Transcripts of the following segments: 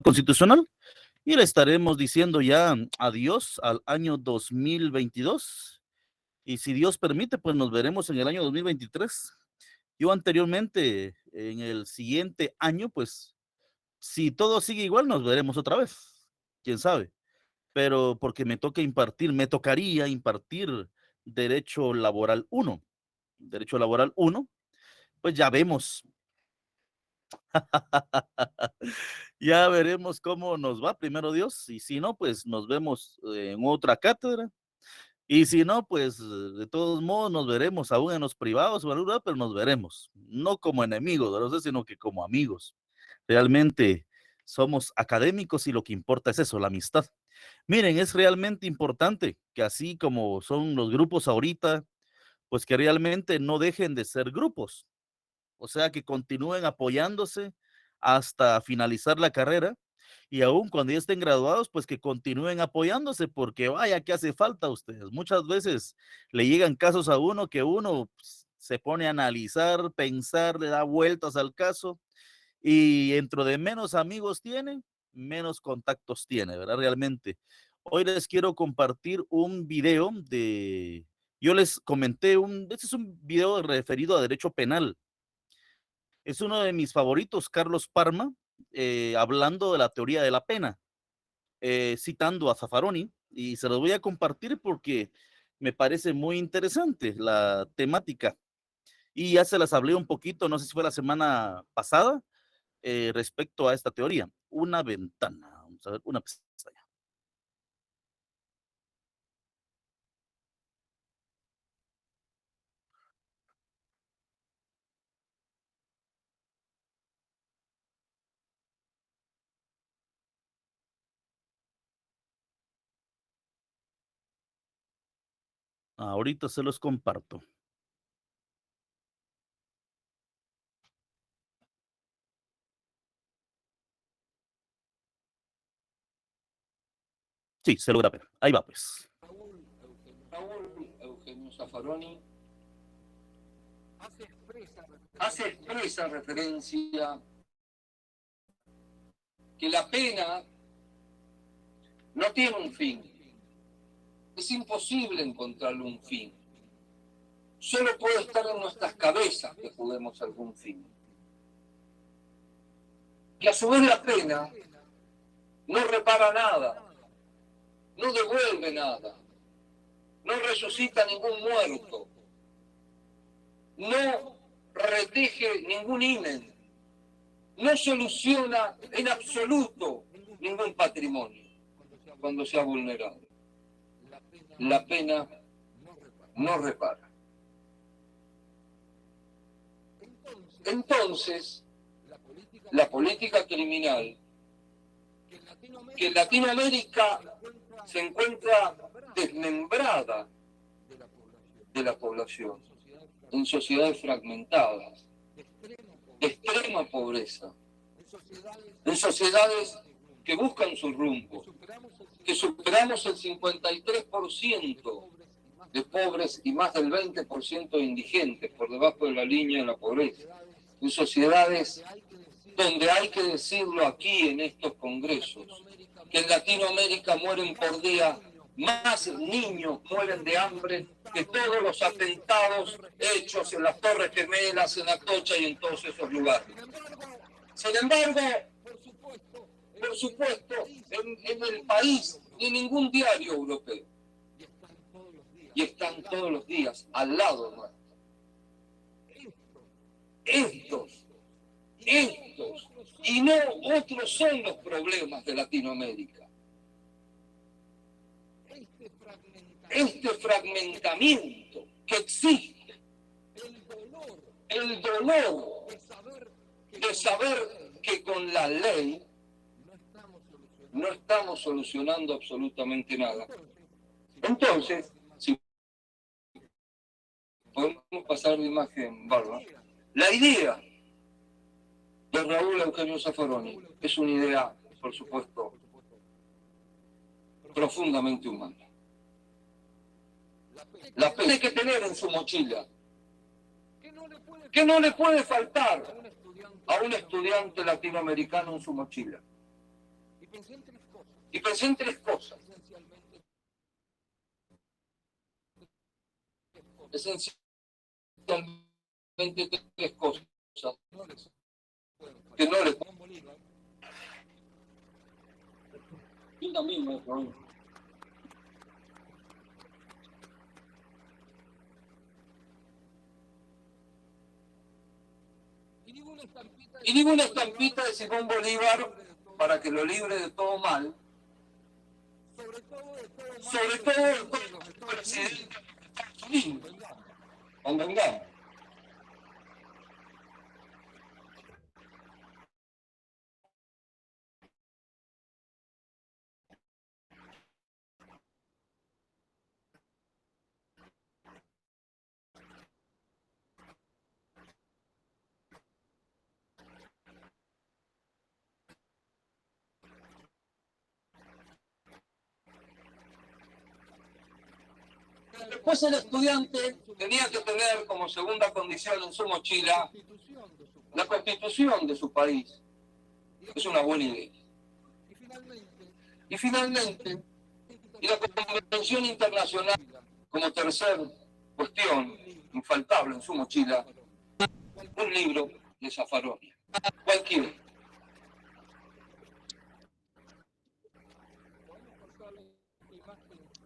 constitucional y le estaremos diciendo ya adiós al año 2022. Y si Dios permite, pues nos veremos en el año 2023. Yo anteriormente, en el siguiente año, pues si todo sigue igual, nos veremos otra vez. Quién sabe. Pero porque me tocaría impartir Derecho Laboral uno. Derecho Laboral uno, pues ya vemos. Ya veremos cómo nos va, primero Dios. Y si no, pues nos vemos en otra cátedra. Y si no, pues de todos modos nos veremos aún en los privados, ¿verdad? Pero nos veremos. No como enemigos, ¿verdad? Sino que como amigos. Realmente somos académicos y lo que importa es eso, la amistad. Miren, es realmente importante que así como son los grupos ahorita, pues que realmente no dejen de ser grupos. O sea, que continúen apoyándose hasta finalizar la carrera y aún cuando ya estén graduados, pues que continúen apoyándose porque vaya que hace falta a ustedes. Muchas veces le llegan casos a uno que uno pues, se pone a analizar, pensar, le da vueltas al caso y dentro de menos amigos tiene, menos contactos tiene, ¿verdad? Realmente. Hoy les quiero compartir un video yo les comenté, este es un video referido a derecho penal. Es uno de mis favoritos, Carlos Parma, hablando de la teoría de la pena, citando a Zaffaroni, y se los voy a compartir porque me parece muy interesante la temática. Y ya se las hablé un poquito, no sé si fue la semana pasada, respecto a esta teoría. Una ventana, vamos a ver, una pestaña. Ahorita se los comparto. Sí, se logra ver. Ahí va, pues. Raúl Eugenio Zaffaroni hace expresa referencia que la pena no tiene un fin. Es imposible encontrarle un fin. Solo puede estar en nuestras cabezas que juguemos algún fin. Que a su vez la pena no repara nada, no devuelve nada, no resucita ningún muerto, no reteje ningún himen, no soluciona en absoluto ningún patrimonio cuando sea vulnerado. La pena no repara. Entonces, la política criminal, que en Latinoamérica se encuentra desmembrada de la población, en sociedades fragmentadas, de extrema pobreza, en sociedades que buscan su rumbo, que superamos el 53% de pobres y más del 20% de indigentes por debajo de la línea de la pobreza, en sociedades donde hay que decirlo aquí en estos congresos, que en Latinoamérica mueren por día más niños, mueren de hambre que todos los atentados hechos en las Torres Gemelas, en Atocha y en todos esos lugares. Sin embargo, por supuesto, en el país ni ningún diario europeo. Y están todos los días al lado nuestro. Estos, y no otros son los problemas de Latinoamérica. Este fragmentamiento que existe, el dolor de saber que con la ley no estamos solucionando absolutamente nada. Entonces, si podemos pasar la imagen, Bárbara, la idea de Raúl Eugenio Zaffaroni es una idea, por supuesto, profundamente humana. La pena hay que tener en su mochila, que no le puede faltar a un estudiante latinoamericano en su mochila. Y pensé en tres cosas. Esencialmente tres cosas que no le... Yo también, maestro. Y digo una estampita de Simón Bolívar para que lo libre de todo mal, sobre todo el presidente de Estados Unidos, convengamos. Después el estudiante tenía que tener como segunda condición en su mochila la constitución de su país. Es una buena idea. Y finalmente, y la Convención Internacional como tercer cuestión infaltable en su mochila, un libro de Zaffaroni. Cualquiera.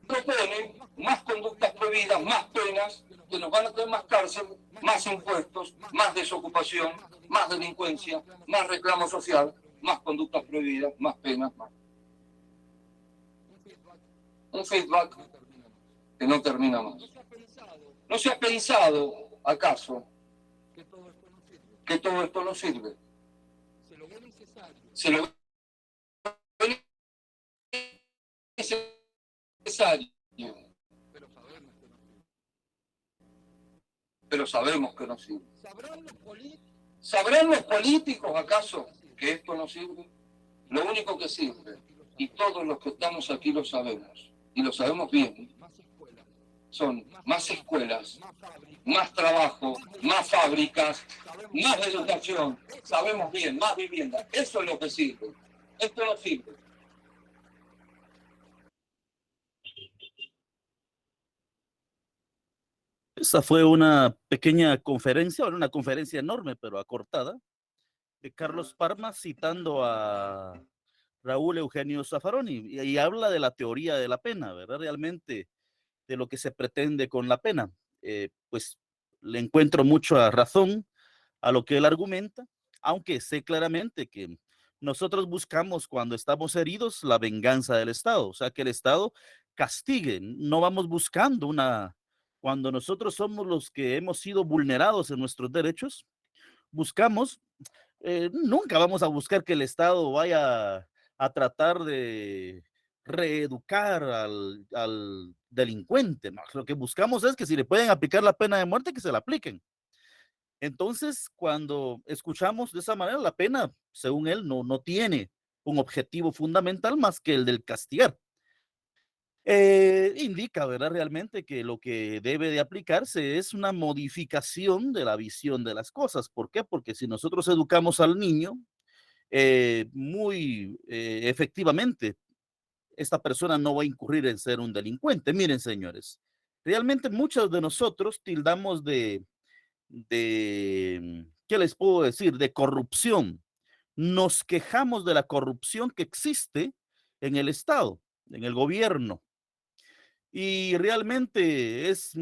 Propone más conductas prohibidas, más penas, que nos van a tener más cárcel, más impuestos, más desocupación, más delincuencia, más reclamo social, más conductas prohibidas, más penas, más. Un feedback que no termina más. ¿No se ha pensado, acaso, que todo esto no sirve? Se lo ve necesario, pero sabemos que no sirve. ¿Sabrán los políticos, acaso, que esto no sirve? Lo único que sirve, y todos los que estamos aquí lo sabemos, y lo sabemos bien, son más escuelas, más trabajo, más fábricas, más educación, sabemos bien, más vivienda. Eso es lo que sirve. Esto no sirve. Esa fue una pequeña conferencia, bueno, una conferencia enorme, pero acortada, de Carlos Parma citando a Raúl Eugenio Zaffaroni y habla de la teoría de la pena, ¿verdad? Realmente de lo que se pretende con la pena. Pues le encuentro mucha razón a lo que él argumenta, aunque sé claramente que nosotros buscamos cuando estamos heridos la venganza del Estado, o sea, que el Estado castigue, no vamos buscando cuando nosotros somos los que hemos sido vulnerados en nuestros derechos, buscamos, nunca vamos a buscar que el Estado vaya a tratar de reeducar al delincuente, ¿no? Lo que buscamos es que si le pueden aplicar la pena de muerte, que se la apliquen. Entonces, cuando escuchamos de esa manera, la pena, según él, no tiene un objetivo fundamental más que el del castigar. Indica, ¿verdad? Realmente que lo que debe de aplicarse es una modificación de la visión de las cosas. ¿Por qué? Porque si nosotros educamos al niño muy efectivamente, esta persona no va a incurrir en ser un delincuente. Miren, señores, realmente muchos de nosotros tildamos ¿qué les puedo decir? De corrupción. Nos quejamos de la corrupción que existe en el Estado, en el gobierno. Y realmente es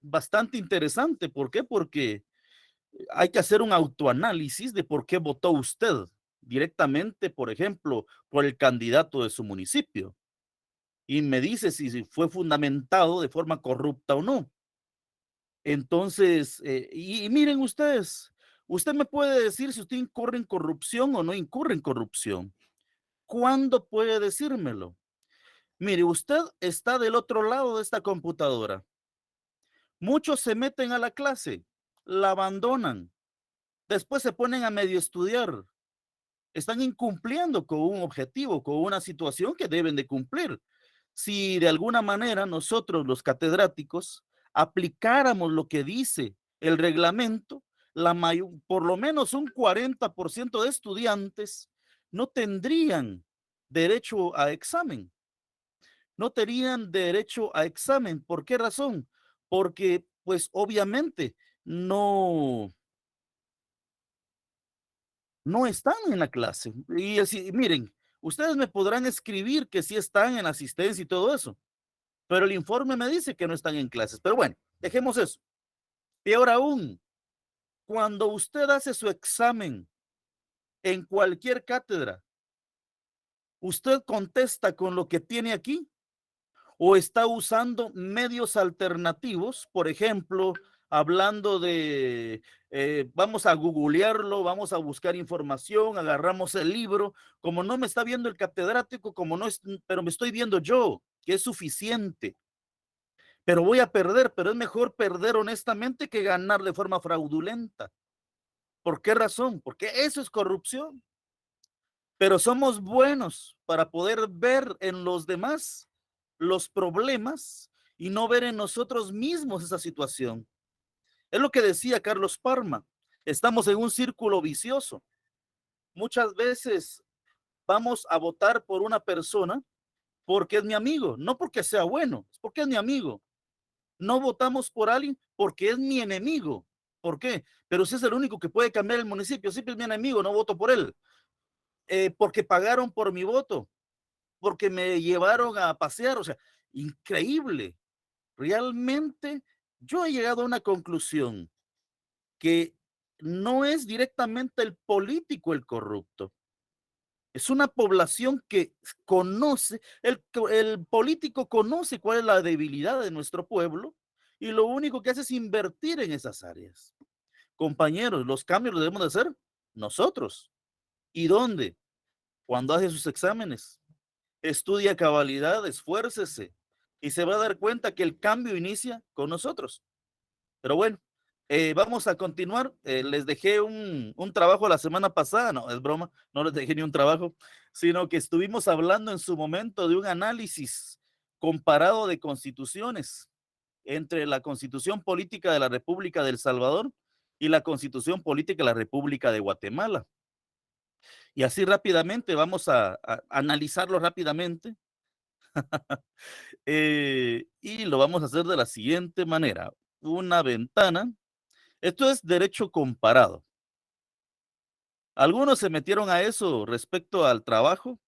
bastante interesante. ¿Por qué? Porque hay que hacer un autoanálisis de por qué votó usted directamente, por ejemplo, por el candidato de su municipio. Y me dice si fue fundamentado de forma corrupta o no. Entonces, y miren ustedes, usted me puede decir si usted incurre en corrupción o no incurre en corrupción. ¿Cuándo puede decírmelo? Mire, usted está del otro lado de esta computadora. Muchos se meten a la clase, la abandonan, después se ponen a medio estudiar. Están incumpliendo con un objetivo, con una situación que deben de cumplir. Si de alguna manera nosotros los catedráticos aplicáramos lo que dice el reglamento, por lo menos un 40% de estudiantes no tendrían derecho a examen. No tenían derecho a examen. ¿Por qué razón? Porque, pues, obviamente, no están en la clase. Y así, miren, ustedes me podrán escribir que sí están en asistencia y todo eso, pero el informe me dice que no están en clases. Pero bueno, dejemos eso. Peor aún, cuando usted hace su examen en cualquier cátedra, ¿usted contesta con lo que tiene aquí o está usando medios alternativos? Por ejemplo, hablando de, vamos a googlearlo, vamos a buscar información, agarramos el libro, como no me está viendo el catedrático, como no es, pero me estoy viendo yo, que es suficiente. Pero voy a perder, pero es mejor perder honestamente que ganar de forma fraudulenta. ¿Por qué razón? Porque eso es corrupción. Pero somos buenos para poder ver en los demás los problemas y no ver en nosotros mismos esa situación. Es lo que decía Carlos Parma. Estamos en un círculo vicioso. Muchas veces vamos a votar por una persona porque es mi amigo, no porque sea bueno, es porque es mi amigo. No votamos por alguien porque es mi enemigo. ¿Por qué? Pero si es el único que puede cambiar el municipio, siempre es mi enemigo, no voto por él. Porque pagaron por mi voto, porque me llevaron a pasear, o sea, increíble. Realmente yo he llegado a una conclusión que no es directamente el político el corrupto, es una población que conoce, el político conoce cuál es la debilidad de nuestro pueblo y lo único que hace es invertir en esas áreas. Compañeros, los cambios los debemos de hacer nosotros. ¿Y dónde? Cuando hace sus exámenes. Estudia cabalidad, esfuércese y se va a dar cuenta que el cambio inicia con nosotros. Pero bueno, vamos a continuar. Les dejé un trabajo la semana pasada, no, es broma, no les dejé ni un trabajo, sino que estuvimos hablando en su momento de un análisis comparado de constituciones entre la Constitución Política de la República de El Salvador y la Constitución Política de la República de Guatemala. Y así rápidamente, vamos a analizarlo rápidamente. Y lo vamos a hacer de la siguiente manera. Una ventana. Esto es derecho comparado. Algunos se metieron a eso respecto al trabajo.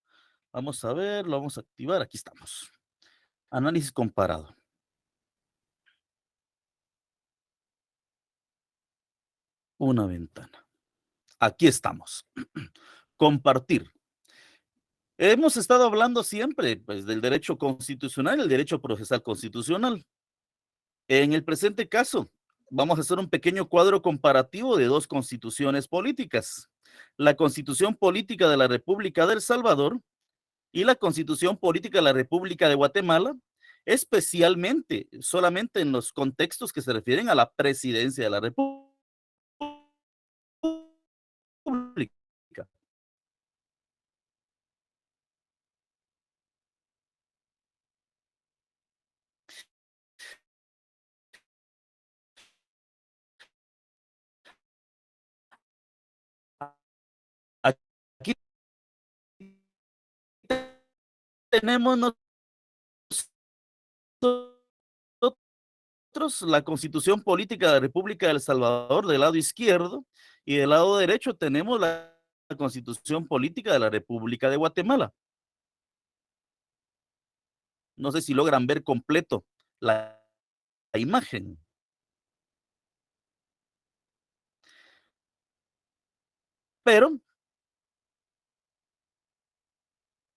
Vamos a ver, lo vamos a activar. Aquí estamos. Análisis comparado. Una ventana. Aquí estamos. Compartir. Hemos estado hablando siempre, pues, del derecho constitucional y el derecho procesal constitucional. En el presente caso, vamos a hacer un pequeño cuadro comparativo de dos constituciones políticas. La Constitución Política de la República de El Salvador y la Constitución Política de la República de Guatemala, especialmente, solamente en los contextos que se refieren a la presidencia de la República. Aquí tenemos nosotros la Constitución Política de la República de El Salvador del lado izquierdo y del lado derecho tenemos la Constitución Política de la República de Guatemala. No sé si logran ver completo la imagen. Pero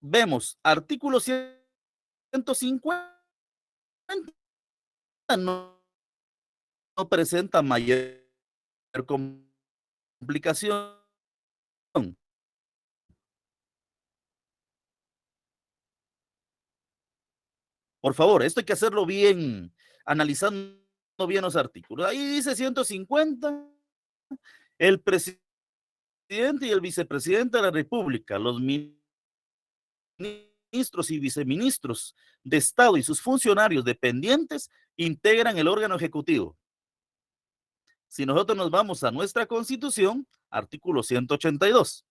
vemos artículo 150 no, no presenta mayor complicación. Por favor, esto hay que hacerlo bien, analizando bien los artículos. Ahí dice 150, el presidente y el vicepresidente de la República, los ministros y viceministros de Estado y sus funcionarios dependientes integran el órgano ejecutivo. Si nosotros nos vamos a nuestra Constitución, artículo 182,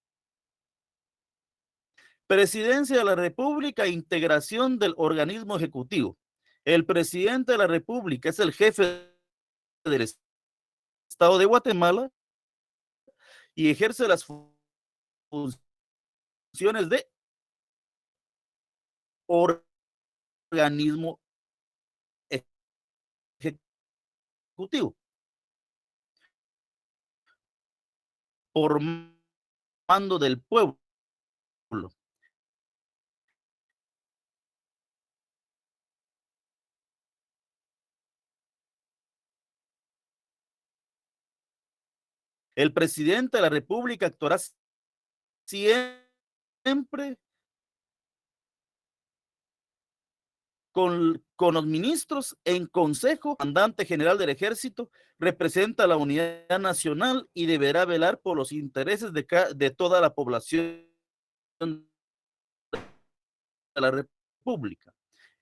Presidencia de la República, integración del organismo ejecutivo. El presidente de la República es el jefe del Estado de Guatemala y ejerce las funciones de organismo ejecutivo por mando del pueblo. El presidente de la República actuará siempre con los ministros en consejo. El comandante general del ejército representa la unidad nacional y deberá velar por los intereses de toda la población de la República.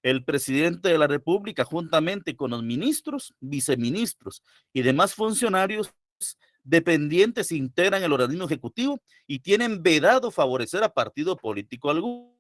El presidente de la República, juntamente con los ministros, viceministros y demás funcionarios dependientes, integran el organismo ejecutivo y tienen vedado favorecer a partido político alguno.